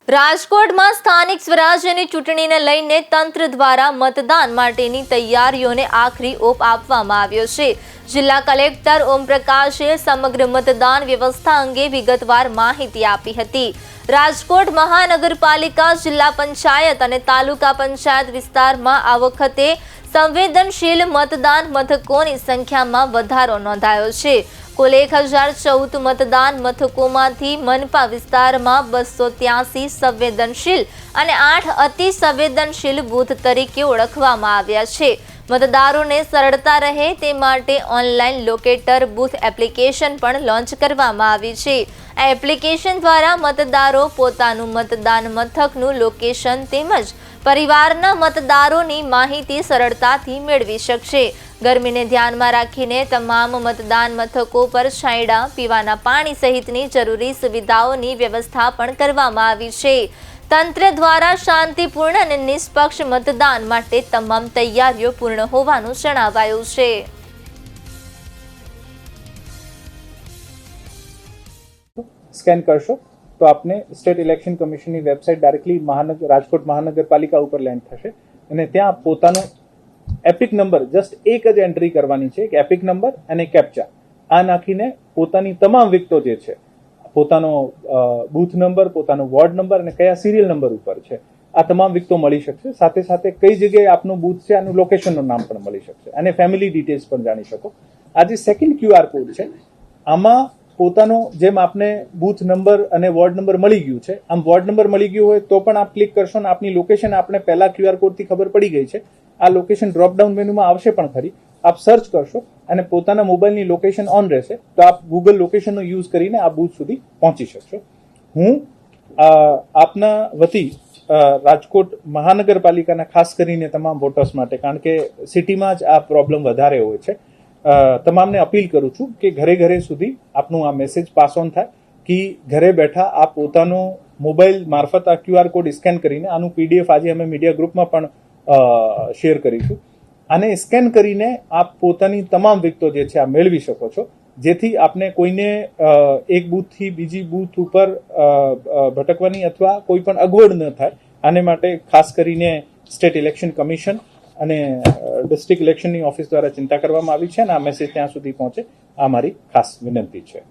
રાજકોટમાં સ્થાનિક સ્વરાજ્યની ચૂંટણીને લઈને તંત્ર દ્વારા મતદાન માટેની તૈયારીઓને આખરી ઓપ આપવામાં આવ્યો છે। જિલ્લા કલેક્ટર ઓમપ્રકાશે સમગ્ર મતદાન વ્યવસ્થા અંગે વિગતવાર માહિતી આપી હતી। રાજકોટ મહાનગરપાલિકા, જિલ્લા પંચાયત અને તાલુકા પંચાયત વિસ્તારમાં આ વખતે સંવેદનશીલ મતદાન મથકોની સંખ્યામાં વધારો નોંધાયો છે। કુલ 1014 મતદાન મથકોમાંથી મનપા વિસ્તારમાં 283 સંવેદનશીલ અને 8 અતિ સંવેદનશીલ બૂથ તરીકે ઓળખવામાં આવ્યા છે। મતદારોને સરળતા રહે તે માટે ઓનલાઈન લોકેટર બૂથ એપ્લિકેશન પણ લોન્ચ કરવામાં આવી છે। આ એપ્લિકેશન દ્વારા મતદારો પોતાનું મતદાન મથકનું લોકેશન તેમજ પરિવારના મતદારોની માહિતી સરળતાથી મેળવી શકશે। ગરમીને ધ્યાનમાં રાખીને તમામ મતદાન મથકો પર છાંયડા, પીવાના પાણી સહિતની જરૂરી સુવિધાઓની વ્યવસ્થા પણ કરવામાં આવી છે। તંત્ર દ્વારા શાંતિપૂર્ણ અને નિષ્પક્ષ મતદાન માટે તમામ તૈયારીઓ પૂર્ણ હોવાનું જણાવાયું છે। સ્કેન કરશો તો આપને સ્ટેટ ઇલેક્શન કમિશનની વેબસાઇટ ડાયરેક્ટલી રાજકોટ મહાનગરપાલિકા ઉપર લેન્ડ થશે અને ત્યાં પોતાનો એપિક નંબર જસ્ટ એક જ એન્ટ્રી કરવાની છે, કે એપિક નંબર અને કેપ્ચા આ નાખીને પોતાની તમામ વિગતો જે છે, પોતાનો બૂથ નંબર, પોતાનો વોર્ડ નંબર અને કયા સિરિયલ નંબર ઉપર છે, આ તમામ વિગતો મળી શકશે। સાથે સાથે કઈ જગ્યાએ આપનું બૂથ છે આનું લોકેશનનું નામ પણ મળી શકશે અને ફેમિલી ડિટેલ્સ પણ જાણી શકો। આ જે સેકન્ડ QR કોડ છે આમાં પોતાનો જેમ આપને બૂથ નંબર અને વોર્ડ નંબર મળી ગયું છે, આમ વોર્ડ નંબર મળી ગયું હોય તો પણ આપ ક્લિક કરશો ને આપની લોકેશન આપણે પહેલા QR કોડથી ખબર પડી ગઈ છે। આ લોકેશન ડ્રોપડાઉન મેનુમાં આવશે પણ ખરી, આપ સર્ચ કરશો અને પોતાના મોબાઈલની લોકેશન ઓન રહેશે તો આપ ગૂગલ લોકેશનનો યુઝ કરીને આ બૂથ સુધી પહોંચી શકશો। હું આપના વતી રાજકોટ મહાનગરપાલિકાના ખાસ કરીને તમામ વોટર્સ માટે, કારણ કે સિટીમાં જ આ પ્રોબ્લેમ વધારે હોય છે, તમામને અપીલ કરું છું કે ઘરે ઘરે સુધી આપનું આ મેસેજ પાસ ઓન થાય કે ઘરે બેઠા આપ પોતાનો મોબાઈલ મારફત આ QR કોડ સ્કેન કરીને આનું PDF આજે અમે મીડિયા ગ્રુપમાં પણ શેર કરીશું। આને સ્કેન કરીને આપ પોતાની તમામ વિગતો જે છે આ મેળવી શકો છો, જેથી આપને કોઈને એક બૂથથી બીજી બૂથ ઉપર ભટકવાની અથવા કોઈ પણ અગવડ ન થાય। આને માટે ખાસ કરીને સ્ટેટ ઇલેક્શન કમિશન અને ડિસ્ટ્રિક્ટ ઇલેક્શનની ઓફિસ દ્વારા ચિંતા કરવામાં આવી છે અને આ મેસેજ ત્યાં સુધી પહોંચે આ મારી ખાસ વિનંતી છે।